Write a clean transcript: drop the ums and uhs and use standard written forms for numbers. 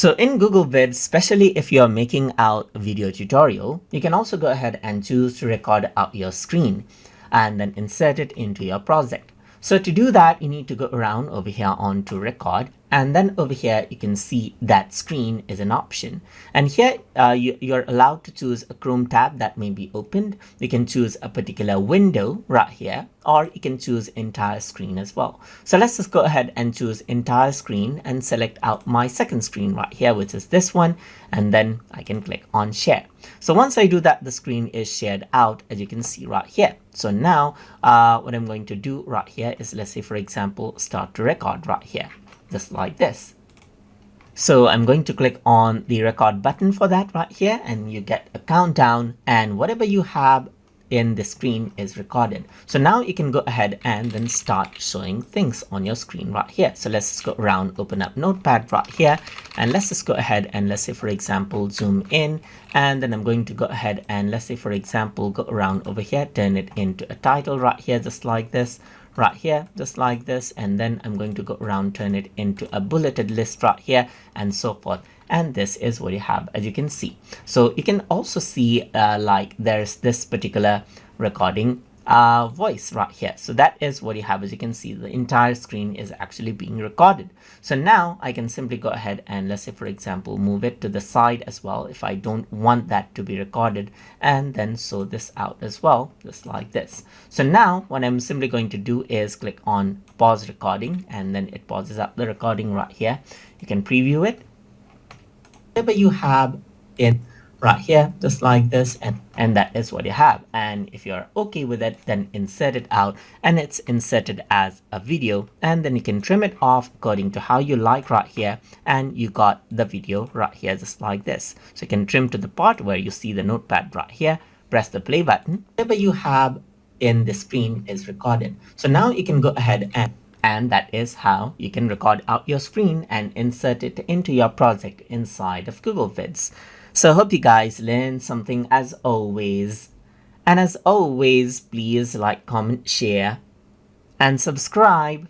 So in Google Vids, especially if you're making out a video tutorial, you can also go ahead and choose to record out your screen and then insert it into your project. So to do that, you need to go around over here on to record, and then over here you can see that screen is an option. And here you're allowed to choose a Chrome tab that may be opened. You can choose a particular window right here, or you can choose entire screen as well. So let's just go ahead and choose entire screen and select out my second screen right here, which is this one, and then I can click on share. So once I do that, the screen is shared out, as you can see right here. So now what I'm going to do right here is, let's say for example, start to record right here, just like this. So I'm going to click on the record button for that right here, and you get a countdown, and whatever you have in the screen is recorded. So now you can go ahead and then start showing things on your screen right here. So let's just go around, open up Notepad right here, and let's just go ahead and let's say for example zoom in, and then I'm going to go ahead and let's say for example go around over here, turn it into a title right here, just like this, right here, just like this, and then I'm going to go around, turn it into a bulleted list right here, and so forth. And this is what you have, as you can see. So you can also see like there's this particular recording voice right here. So that is what you have. As you can see, the entire screen is actually being recorded. So now I can simply go ahead and let's say for example move it to the side as well if I don't want that to be recorded, and then show this out as well, just like this. So now what I'm simply going to do is click on pause recording, and then it pauses up the recording right here. You can preview it, whatever you have in right here, just like this, and that is what you have. And if you're okay with it, then insert it out, and it's inserted as a video, and then you can trim it off according to how you like right here, and you got the video right here, just like this. So you can trim to the part where you see the notepad right here, press the play button, whatever you have in the screen is recorded. So now you can go ahead and that is how you can record out your screen and insert it into your project inside of Google Vids. So I hope you guys learned something as always. And as always, please like, comment, share, and subscribe.